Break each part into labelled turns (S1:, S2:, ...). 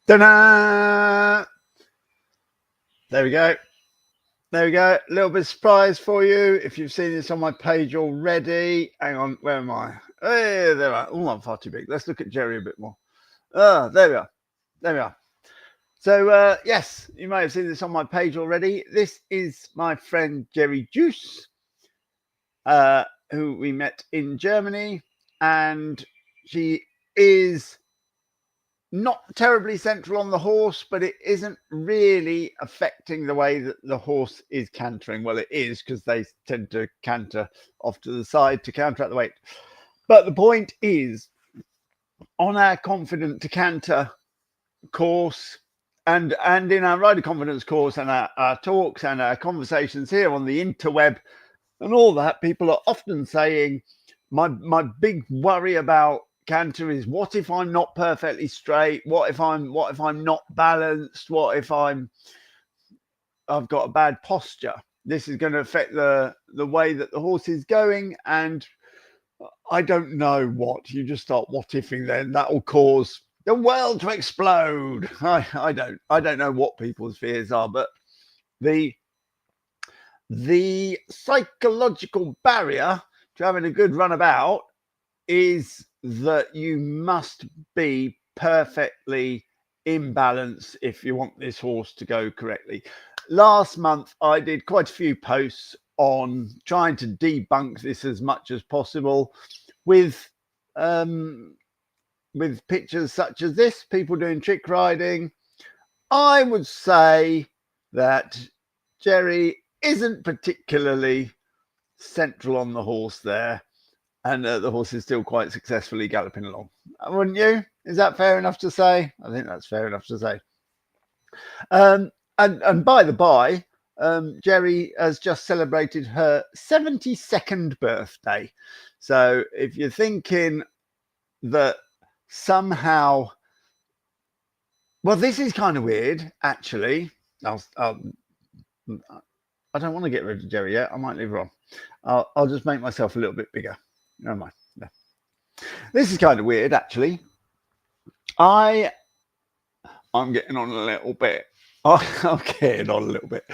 S1: Ta-da! There we go. There we go. A little bit of surprise for you. If you've seen this on my page already. Hang on, where am I? Hey, there we are. Oh, I'm far too big. Let's look at Jerry a bit more. There we are. There we are. So, yes, you may have seen this on my page already. This is my friend Jerry Juice, who we met in Germany. And she is not terribly central on the horse, but it isn't really affecting the way that the horse is cantering. Well, it is, because they tend to canter off to the side to counteract the weight. But the point is, on our confident to canter course and in our rider confidence course and our talks and our conversations here on the interweb and all that, people are often saying, my big worry about canter is, what if I'm not perfectly straight? What if I'm not balanced? What if I've got a bad posture? This is going to affect the way that the horse is going, and I don't know what. You just start what ifing, then that will cause the world to explode. I don't know what people's fears are, but the psychological barrier to having a good runabout is that you must be perfectly in balance if you want this horse to go correctly. Last month, I did quite a few posts on trying to debunk this as much as possible with pictures such as this, people doing trick riding. I would say that Jerry isn't particularly central on the horse there, and the horse is still quite successfully galloping along. Wouldn't you? Is that fair enough to say? I think that's fair enough to say. And by the by, Jerry has just celebrated her 72nd birthday. So if you're thinking that somehow, well, this is kind of weird, actually. I don't want to get rid of Jerry yet. I might leave her on. I'll just make myself a little bit bigger. Never mind. No. This is kind of weird, actually. I'm getting on a little bit. I'm getting on a little bit.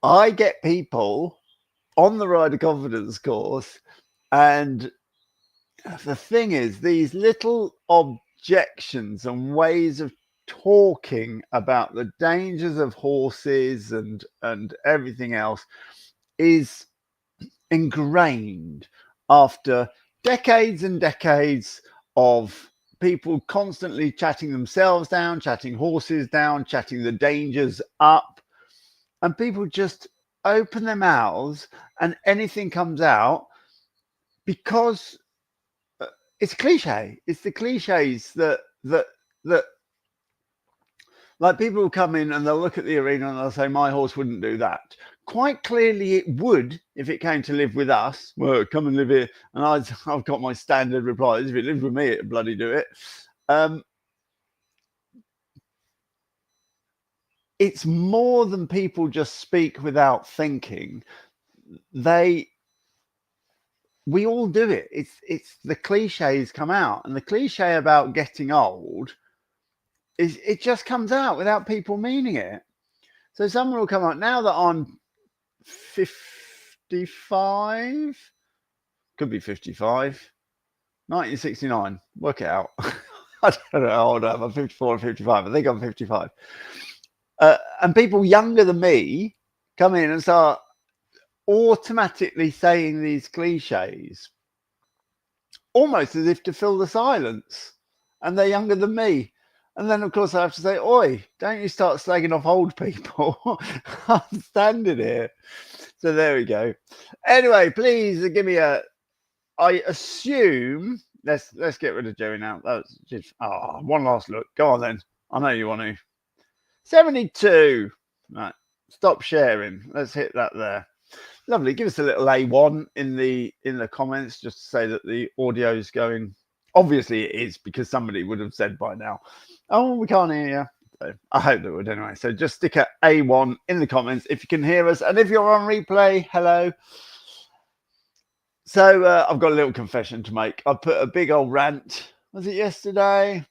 S1: I get people on the rider confidence course, and the thing is, these little objections and ways of talking about the dangers of horses and everything else is ingrained after decades and decades of people constantly chatting themselves down, chatting horses down, chatting the dangers up, and people just open their mouths and anything comes out because it's a cliche. It's the cliches that like, people will come in and they'll look at the arena and they'll say, my horse wouldn't do that. Quite clearly it would if it came to live with us. Well, come and live here. And I've got my standard replies. If it lived with me, it'd bloody do it. It's more than people just speak without thinking. We all do it. It's the cliches come out. And the cliche about getting old is it just comes out without people meaning it. So someone will come out, now that I'm 55, could be 55, 1969, work it out. I don't know how old I am. I'm 54 or 55. I think I'm 55. And people younger than me come in and start automatically saying these cliches, almost as if to fill the silence. And they're younger than me. And then, of course, I have to say, oi, don't you start slagging off old people. I'm standing here. So there we go. Anyway, please give me I assume, let's get rid of Jerry now. That's just, one last look. Go on then. I know you want to. 72. Right. Stop sharing. Let's hit that there. Lovely. Give us a little A1 in the comments, just to say that the audio is going. Obviously it is, because somebody would have said by now, oh, we can't hear you. So I hope they would anyway. So just stick a A1 in the comments if you can hear us. And if you're on replay, hello. So I've got a little confession to make. I put a big old rant. Was it yesterday?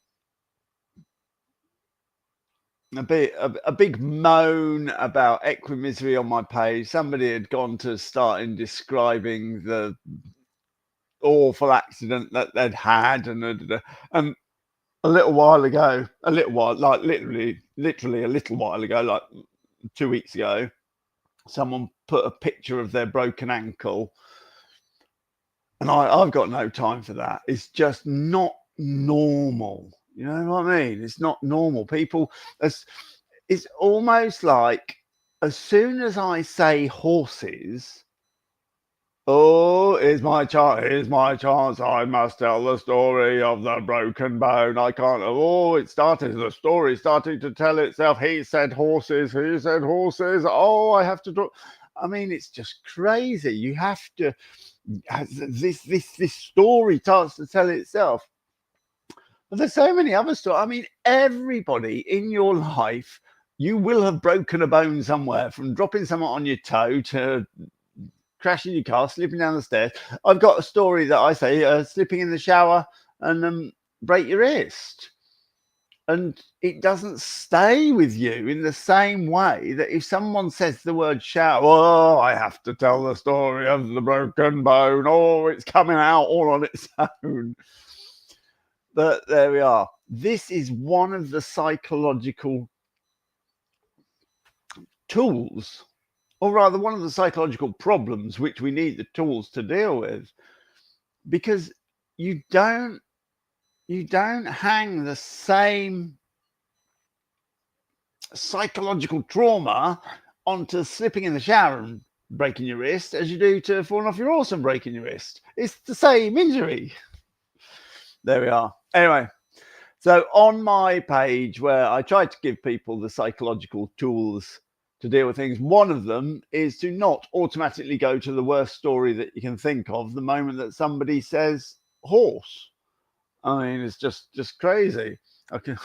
S1: a big moan about equimisery on my page. Somebody had gone to starting describing the awful accident that they'd had, and a little while ago, like literally a little while ago, like 2 weeks ago, someone put a picture of their broken ankle, and I've got no time for that. It's just not normal. You know what I mean? It's not normal. People, it's almost like as soon as I say horses, oh, here's my chance. Here's my chance. I must tell the story of the broken bone. I can't. Oh, it started. The story starting to tell itself. He said horses. He said horses. Oh, I have to talk. I mean, it's just crazy. You have to. This story starts to tell itself. But there's so many other stories. I mean, everybody in your life, you will have broken a bone somewhere, from dropping something on your toe to crashing your car, slipping down the stairs. I've got a story that I say, slipping in the shower and break your wrist. And it doesn't stay with you in the same way that if someone says the word shower, oh, I have to tell the story of the broken bone. Oh, it's coming out all on its own. But there we are. This is one of the psychological tools, or rather one of the psychological problems which we need the tools to deal with, because you don't hang the same psychological trauma onto slipping in the shower and breaking your wrist as you do to falling off your horse and breaking your wrist. It's the same injury. There we are. Anyway, so on my page, where I try to give people the psychological tools to deal with things, one of them is to not automatically go to the worst story that you can think of the moment that somebody says horse. I mean, it's just crazy. Okay.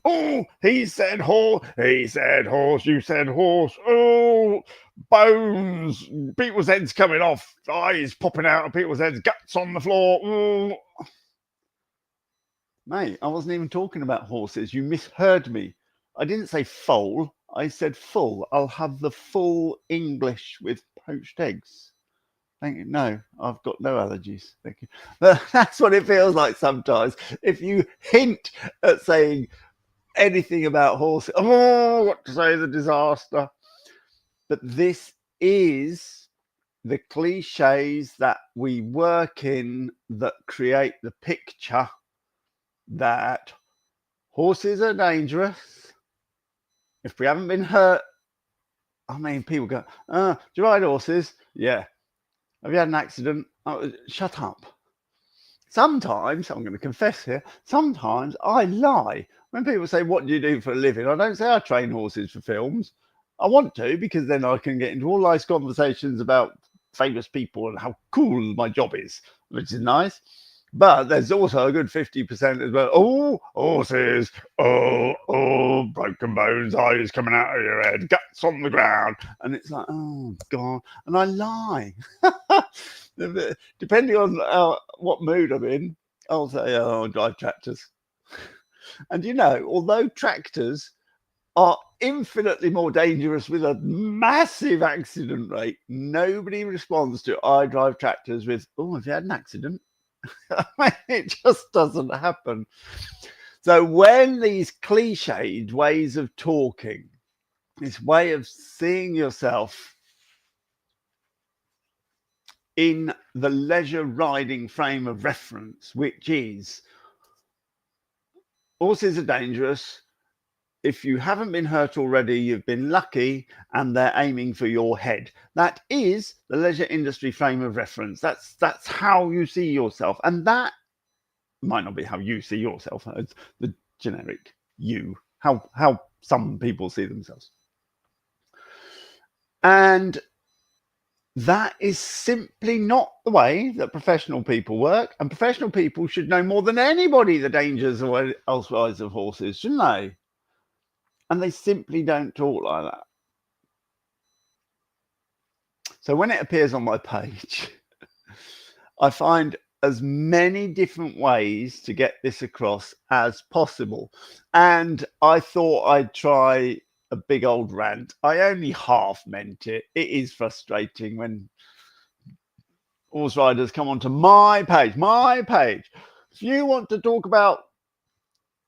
S1: Oh, he said horse. He said horse. You said horse. Oh, bones. People's heads coming off. Eyes popping out of people's heads. Guts on the floor. Oh. Mate, I wasn't even talking about horses. You misheard me. I didn't say foal. I said full. I'll have the full English with poached eggs. Thank you. No, I've got no allergies. Thank you. But that's what it feels like sometimes. If you hint at saying anything about horses, oh, what to say, the disaster. But this is the cliches that we work in that create the picture that horses are dangerous. If we haven't been hurt, I mean, people go, do you ride horses? Yeah. Have you had an accident? Oh, shut up. Sometimes, I'm going to confess here, sometimes I lie. When people say, what do you do for a living? I don't say I train horses for films. I want to, because then I can get into all nice conversations about famous people and how cool my job is, which is nice. But there's also a good 50% as well. Oh, horses. Oh, broken bones, eyes coming out of your head, guts on the ground. And it's like, oh, God. And I lie. Depending on what mood I'm in, I'll say, oh, I drive tractors. And you know, although tractors are infinitely more dangerous with a massive accident rate, nobody responds to I drive tractors with, oh, have you had an accident? It just doesn't happen. So when these cliched ways of talking, this way of seeing yourself in the leisure riding frame of reference, which is horses are dangerous. If you haven't been hurt already, you've been lucky, and they're aiming for your head. That is the leisure industry frame of reference. That's how you see yourself. And that might not be how you see yourself. It's the generic you, how some people see themselves. And that is simply not the way that professional people work. And professional people should know more than anybody the dangers elsewise of horses, shouldn't they? And they simply don't talk like that. So when it appears on my page, I find as many different ways to get this across as possible. And I thought I'd try a big old rant. I only half meant it. It is frustrating when horse riders come onto my page. If you want to talk about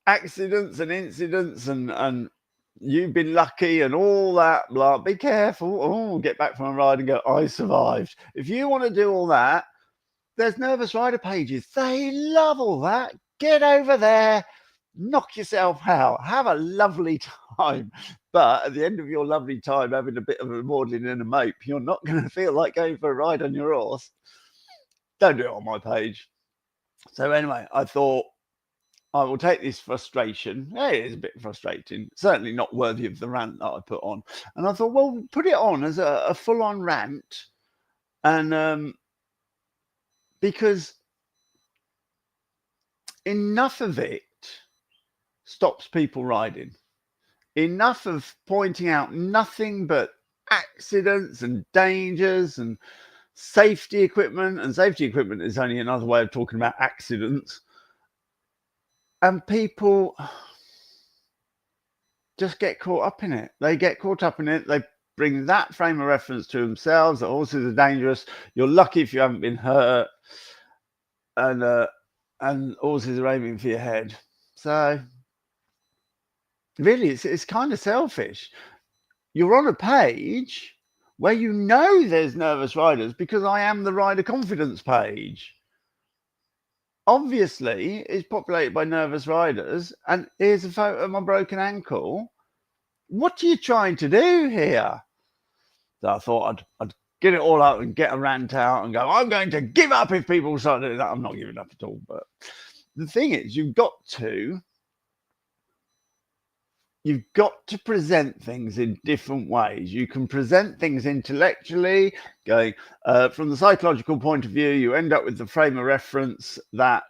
S1: accidents and incidents and you've been lucky and all that, blah, be careful. Oh, get back from a ride and go, I survived. If you want to do all that, there's nervous rider pages. They love all that. Get over there, knock yourself out, have a lovely time. But at the end of your lovely time, having a bit of a maudlin and a mope, you're not going to feel like going for a ride on your horse. Don't do it on my page. So anyway, I thought I will take this frustration. It is a bit frustrating, certainly not worthy of the rant that I put on. And I thought, well, put it on as a full-on rant. And because enough of it stops people riding. Enough of pointing out nothing but accidents and dangers and safety equipment. And safety equipment is only another way of talking about accidents. And people just get caught up in it. They get caught up in it. They bring that frame of reference to themselves. That horses are dangerous. You're lucky if you haven't been hurt. And horses are aiming for your head. So really, it's kind of selfish. You're on a page where you know there's nervous riders because I am the rider confidence page. Obviously, it's populated by nervous riders. And here's a photo of my broken ankle. What are you trying to do here? So I thought I'd get it all out and get a rant out and go, I'm going to give up if people start doing that. I'm not giving up at all. But the thing is, you've got to present things in different ways. You can present things intellectually, going from the psychological point of view, you end up with the frame of reference that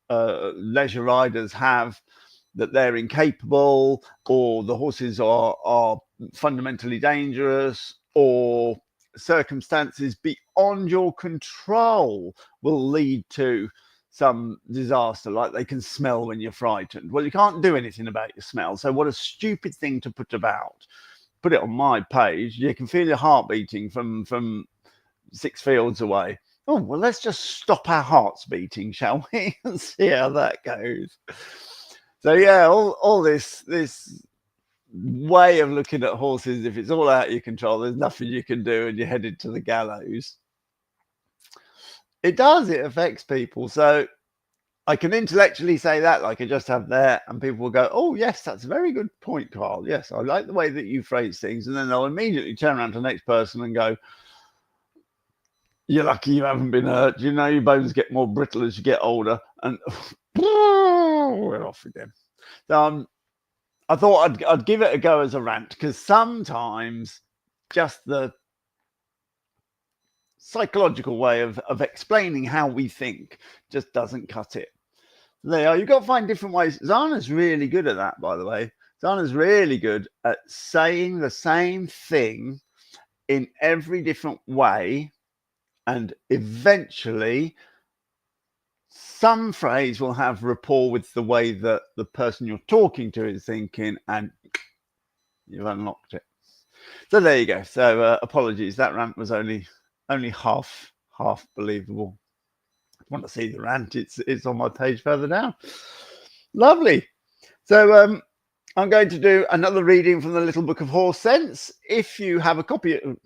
S1: leisure riders have, that they're incapable, or the horses are fundamentally dangerous, or circumstances beyond your control will lead to some disaster, like they can smell when you're frightened. Well, you can't do anything about your smell. So what a stupid thing to put about. Put it on my page. You can feel your heart beating from 6 fields away. Oh, well, let's just stop our hearts beating, shall we? And see how that goes. So yeah, all this way of looking at horses, if it's all out of your control, there's nothing you can do and you're headed to the gallows. It affects people. So I can intellectually say that, like I just have there, and people will go, oh, yes, that's a very good point, Carl. Yes, I like the way that you phrase things. And then they'll immediately turn around to the next person and go, you're lucky you haven't been hurt. You know, your bones get more brittle as you get older. And we're off again. So I thought I'd give it a go as a rant, because sometimes just the psychological way of explaining how we think just doesn't cut it. There, you've got to find different ways. Zana's really good at that, by the way. Zana's really good at saying the same thing in every different way, and eventually some phrase will have rapport with the way that the person you're talking to is thinking, and you've unlocked it. So there you go. So apologies, that rant was only half believable. If you want to see the rant, it's on my page further down. Lovely. So I'm going to do another reading from the Little Book of Horse Sense. If you have a copy of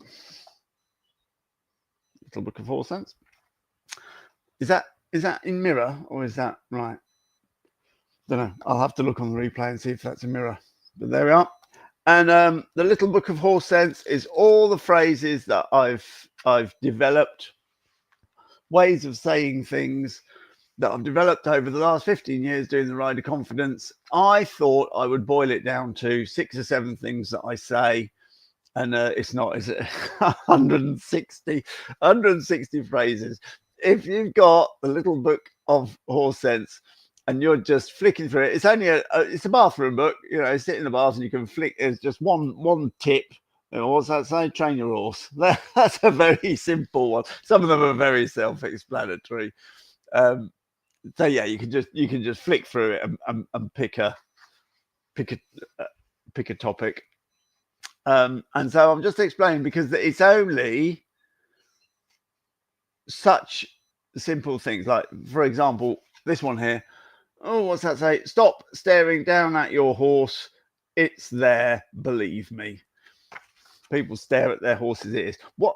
S1: Little Book of Horse Sense, is that in mirror, or is that right? Don't know. I'll have to look on the replay and see if that's a mirror. But there we are. And the Little Book of Horse Sense is all the phrases that I've developed, ways of saying things that I've developed over the last 15 years doing the Rider Confidence. I thought I would boil it down to 6 or 7 things that I say. And it's not, is it? 160 phrases. If you've got the Little Book of Horse Sense and you're just flicking through it, it's only it's a bathroom book. You know, sit in the bath and you can flick. There's just one tip. You know, what's that say? Train your horse. That's a very simple one. Some of them are very self-explanatory. So yeah, you can just flick through it and pick a topic. And so I'm just explaining because it's only such simple things. Like, for example, this one here. Oh, what's that say? Stop staring down at your horse. It's there, believe me. People stare at their horse's ears. What?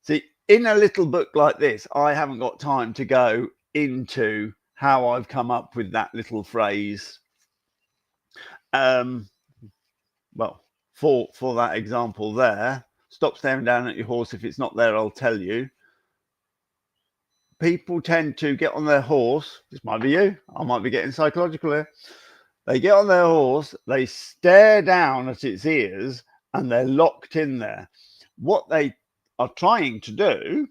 S1: See, in a little book like this, I haven't got time to go into how I've come up with that little phrase. Well, for that example there, stop staring down at your horse. If it's not there, I'll tell you. People tend to get on their horse. This might be you. I might be getting psychological here. They get on their horse, they stare down at its ears, and they're locked in there. What they are trying to do,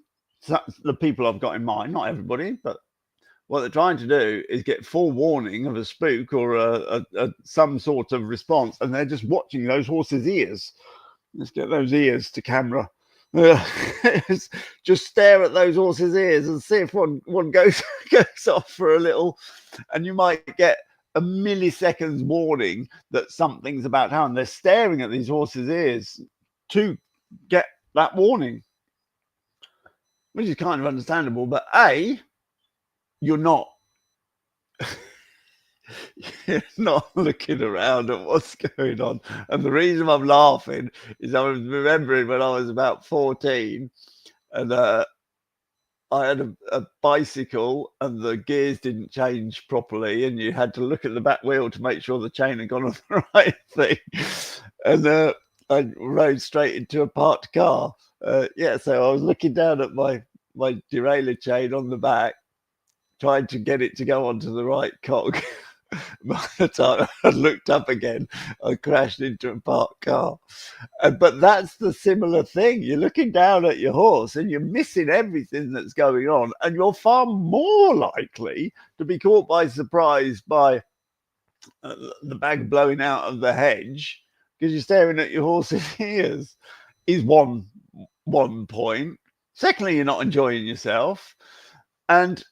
S1: the people I've got in mind, not everybody, but what they're trying to do is get full warning of a spook or some sort of response, and they're just watching those horses' ears. Let's get those ears to camera. Just stare at those horses' ears and see if one goes off for a little, and you might get a milliseconds warning that something's about to happen. They're staring at these horses' ears to get that warning, which is kind of understandable. But you're not looking around at what's going on. And the reason I'm laughing is I was remembering when I was about 14 and I had a bicycle and the gears didn't change properly, and you had to look at the back wheel to make sure the chain had gone on the right thing. And I rode straight into a parked car. So I was looking down at my derailleur chain on the back, trying to get it to go onto the right cog. By the time I looked up again, I crashed into a parked car. But that's the similar thing. You're looking down at your horse and you're missing everything that's going on, and you're far more likely to be caught by surprise by the bag blowing out of the hedge because you're staring at your horse's ears. Is one point. Secondly, you're not enjoying yourself, and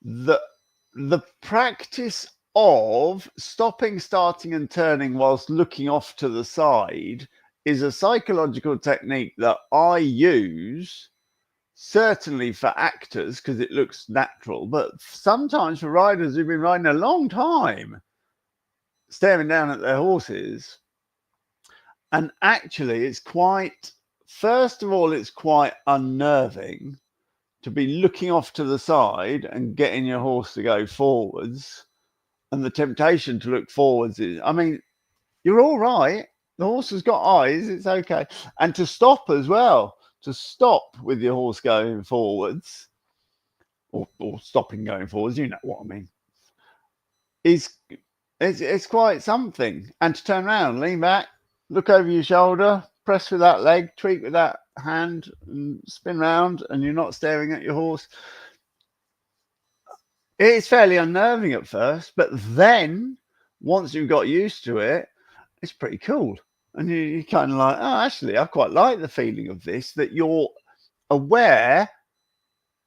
S1: the practice of stopping, starting and turning whilst looking off to the side is a psychological technique that I use, certainly for actors because it looks natural, but sometimes for riders who've been riding a long time, staring down at their horses. And actually it's quite unnerving to be looking off to the side and getting your horse to go forwards. And the temptation to look forwards is, I mean, you're all right. The horse has got eyes. It's okay. And to stop as well, to stop with your horse going forwards or stopping going forwards, you know what I mean, it's quite something. And to turn around, lean back, look over your shoulder, press with that leg, tweak with that hand, and spin round, and you're not staring at your horse. It's fairly unnerving at first, but then once you've got used to it, it's pretty cool. And you're kind of like, oh, actually, I quite like the feeling of this, that you're aware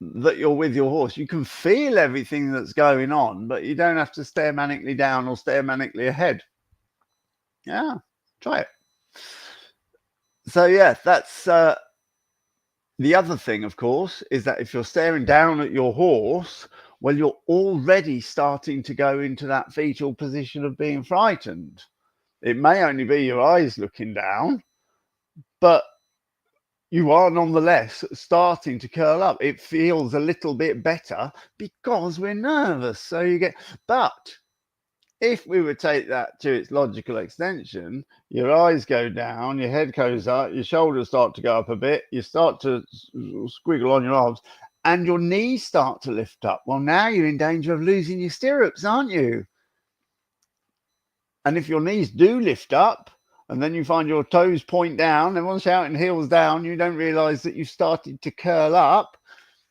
S1: that you're with your horse. You can feel everything that's going on, but you don't have to stare manically down or stare manically ahead. Yeah, try it. So yeah, that's the other thing, of course, is that if you're staring down at your horse, well, you're already starting to go into that fetal position of being frightened. It may only be your eyes looking down, but you are nonetheless starting to curl up. It feels a little bit better because we're nervous. So you get, but if we would take that to its logical extension, your eyes go down, your head goes up, your shoulders start to go up a bit, you start to squiggle on your arms, and your knees start to lift up. Well, now you're in danger of losing your stirrups, aren't you? And if your knees do lift up, and then you find your toes point down, everyone's shouting heels down, you don't realize that you started to curl up,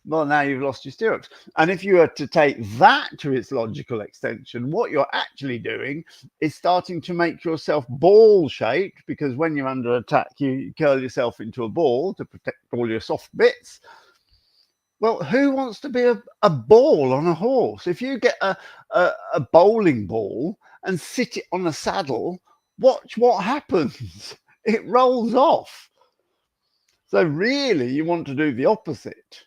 S1: Well, now you've lost your stirrups. And if you were to take that to its logical extension, what you're actually doing is starting to make yourself ball shaped, because when you're under attack, you curl yourself into a ball to protect all your soft bits. Well, who wants to be a ball on a horse? If you get a bowling ball and sit it on a saddle, watch what happens. It rolls off. So really, you want to do the opposite.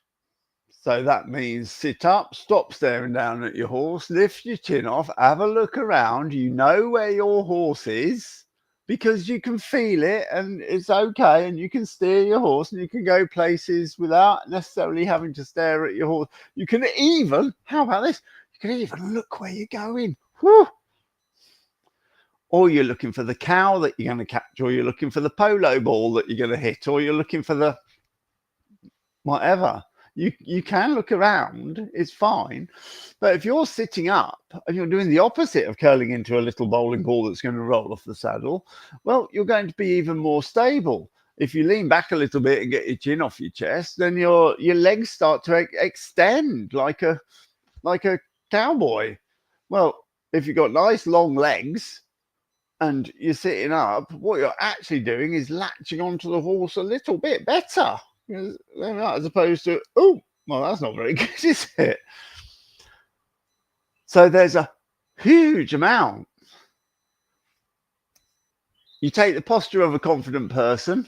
S1: So that means sit up, stop staring down at your horse, lift your chin off, have a look around. You know where your horse is because you can feel it and it's okay, and you can steer your horse and you can go places without necessarily having to stare at your horse. You can even, how about this? You can even look where you're going. Whew. Or you're looking for the cow that you're going to catch, or you're looking for the polo ball that you're going to hit, or you're looking for the whatever. You can look around, it's fine. But if you're sitting up and you're doing the opposite of curling into a little bowling ball that's going to roll off the saddle, well, you're going to be even more stable. If you lean back a little bit and get your chin off your chest, then your legs start to extend like a cowboy. Well, if you've got nice long legs and you're sitting up, what you're actually doing is latching onto the horse a little bit better. As opposed to, oh, well, that's not very good, is it? So there's a huge amount. You take the posture of a confident person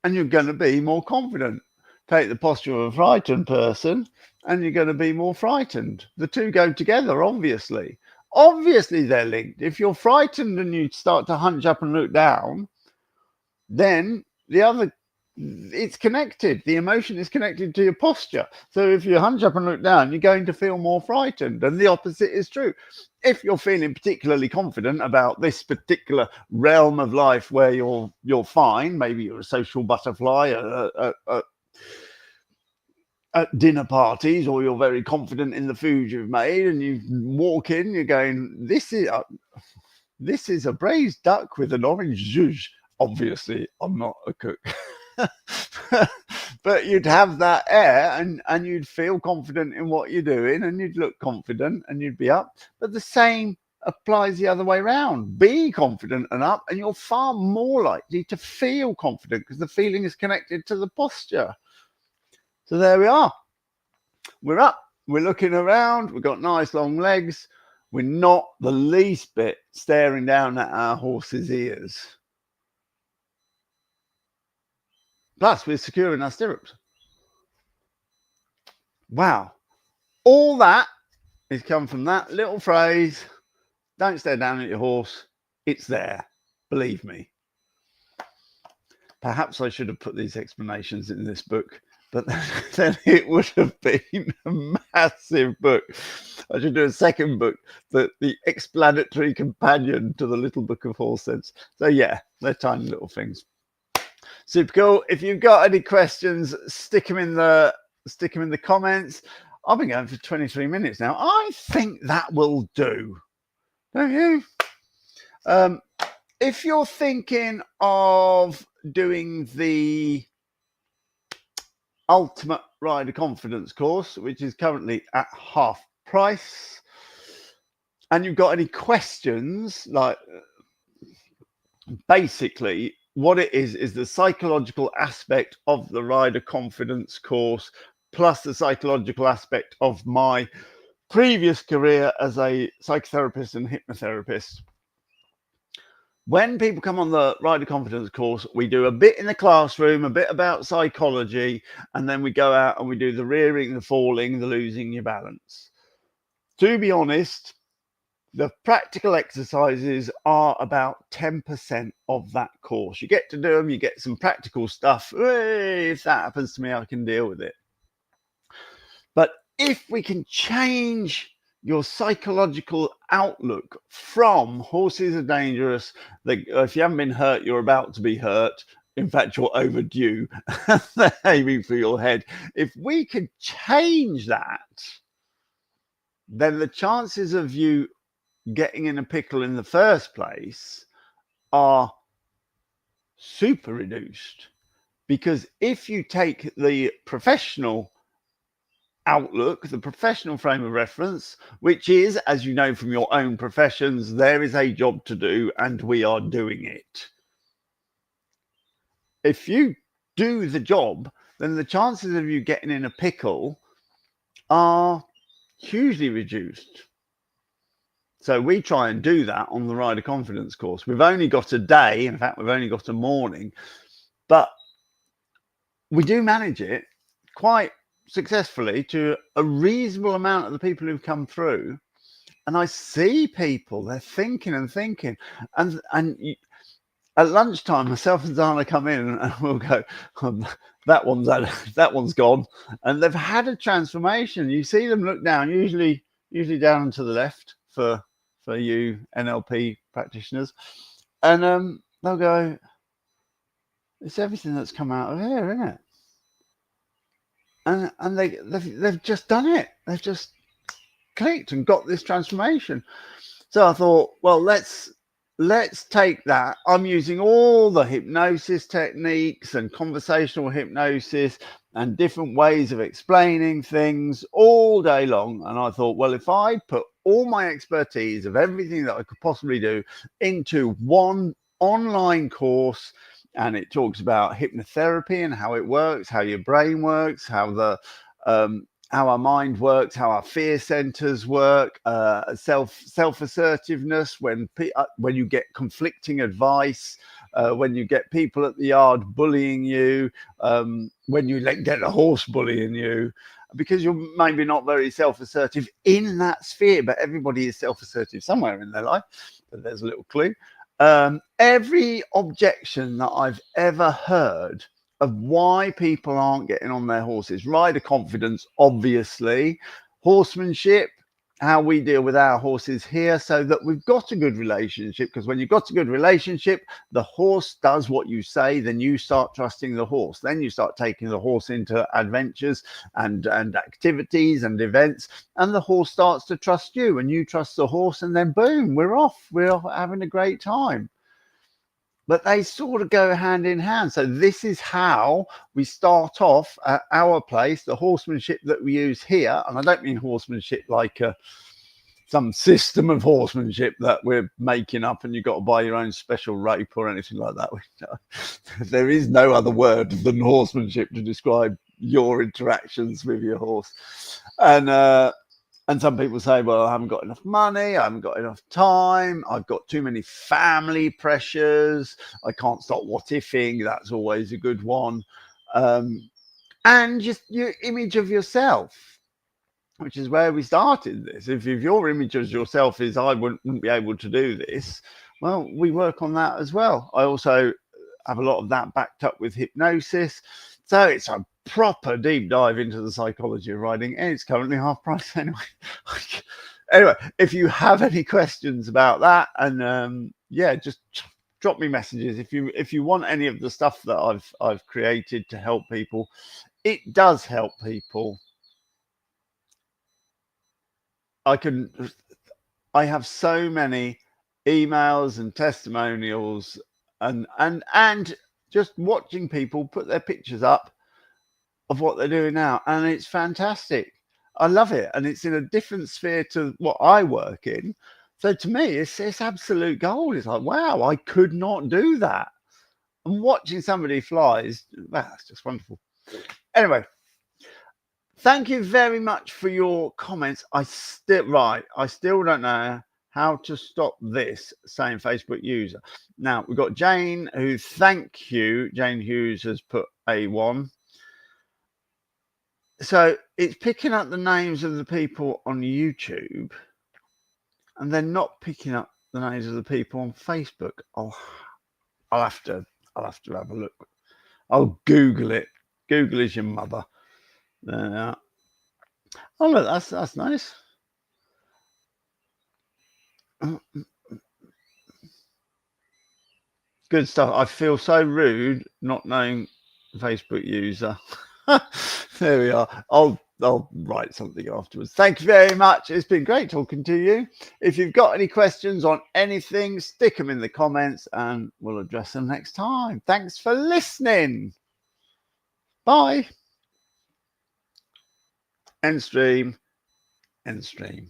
S1: and you're going to be more confident. Take the posture of a frightened person and you're going to be more frightened. The two go together, obviously. Obviously, they're linked. If you're frightened and you start to hunch up and look down, then it's connected. The emotion is connected to your posture. So if you hunch up and look down, you're going to feel more frightened. And the opposite is true. If you're feeling particularly confident about this particular realm of life where you're fine, maybe you're a social butterfly at dinner parties, or you're very confident in the food you've made, and you walk in, you're going, this is a braised duck with an orange zhuzh. Obviously, I'm not a cook. But you'd have that air and you'd feel confident in what you're doing and you'd look confident and you'd be up. But the same applies the other way around. Be confident and up, and you're far more likely to feel confident because the feeling is connected to the posture. So there we are. We're up. We're looking around. We've got nice long legs. We're not the least bit staring down at our horse's ears. Plus, we're secure in our stirrups. Wow. All that has come from that little phrase, don't stare down at your horse. It's there. Believe me. Perhaps I should have put these explanations in this book, but then it would have been a massive book. I should do a second book, the explanatory companion to the little book of horse sense. So yeah, they're tiny little things. Super cool. If you've got any questions, stick them in the comments. I've been going for 23 minutes now. I think that will do. Don't you? If you're thinking of doing the Ultimate Rider Confidence course, which is currently at half price, and you've got any questions, like basically what it is the psychological aspect of the rider confidence course, plus the psychological aspect of my previous career as a psychotherapist and hypnotherapist. When people come on the rider confidence course, we do a bit in the classroom, a bit about psychology, and then we go out and we do the rearing, the falling, the losing your balance. To be honest, the practical exercises are about 10% of that course. You get to do them, you get some practical stuff. Hey, if that happens to me, I can deal with it. But if we can change your psychological outlook from horses are dangerous, if you haven't been hurt, you're about to be hurt. In fact, you're overdue. They're aiming for your head. If we can change that, then the chances of you getting in a pickle in the first place are super reduced. Because if you take the professional outlook, the professional frame of reference, which is, as you know from your own professions, there is a job to do and we are doing it. If you do the job, then the chances of you getting in a pickle are hugely reduced. So we try and do that on the Rider Confidence course. We've only got a day. In fact, we've only got a morning, but we do manage it quite successfully to a reasonable amount of the people who've come through. And I see people, they're thinking and thinking. And at lunchtime, myself and Zana come in and we'll go, that one's gone. And they've had a transformation. You see them look down, usually down to the left for you NLP practitioners. And they'll go, it's everything that's come out of here, isn't it? And they've just done it. They've just clicked and got this transformation. So I thought, well, let's take that. I'm using all the hypnosis techniques and conversational hypnosis and different ways of explaining things all day long. And I thought, well, if I put all my expertise of everything that I could possibly do into one online course, and it talks about hypnotherapy and how it works, how your brain works, how our mind works, how our fear centers work, self-assertiveness when you get conflicting advice, when you get people at the yard bullying you, when you get a horse bullying you, because you're maybe not very self-assertive in that sphere, but everybody is self-assertive somewhere in their life. But there's a little clue. Every objection that I've ever heard of why people aren't getting on their horses, rider confidence, obviously, horsemanship, how we deal with our horses here so that we've got a good relationship, because when you've got a good relationship, the horse does what you say, then you start trusting the horse. Then you start taking the horse into adventures and activities and events, and the horse starts to trust you and you trust the horse, and then boom, we're off. We're having a great time. But they sort of go hand in hand. So this is how we start off at our place, the horsemanship that we use here. And I don't mean horsemanship like some system of horsemanship that we're making up and you've got to buy your own special rope or anything like that. There is no other word than horsemanship to describe your interactions with your horse. And some people say, well, I haven't got enough money, I haven't got enough time, I've got too many family pressures, I can't stop what-ifing, that's always a good one. And just your image of yourself, which is where we started this. If your image of yourself is, I wouldn't be able to do this, well, we work on that as well. I also have a lot of that backed up with hypnosis. So it's a proper deep dive into the psychology of riding, and it's currently half price anyway. Anyway, if you have any questions about that, and yeah, just drop me messages. If you want any of the stuff that I've created to help people, it does help people. I have so many emails and testimonials and just watching people put their pictures up of what they're doing now, and it's fantastic. I love it, and it's in a different sphere to what I work in. So to me, it's absolute gold. It's like, wow, I could not do that. And watching somebody fly is, that's just wonderful. Anyway, thank you very much for your comments. I still don't know how to stop this saying Facebook user. Now we've got Jane, who, thank you, Jane Hughes has put A1. So it's picking up the names of the people on YouTube, and they're not picking up the names of the people on Facebook. I'll have to have a look. I'll Google it. Google is your mother. Oh look, that's nice. Good stuff. I feel so rude not knowing Facebook user. There we are. I'll write something afterwards. Thank you very much. It's been great talking to you. If you've got any questions on anything, stick them in the comments and we'll address them next time. Thanks for listening. Bye. End stream. End stream.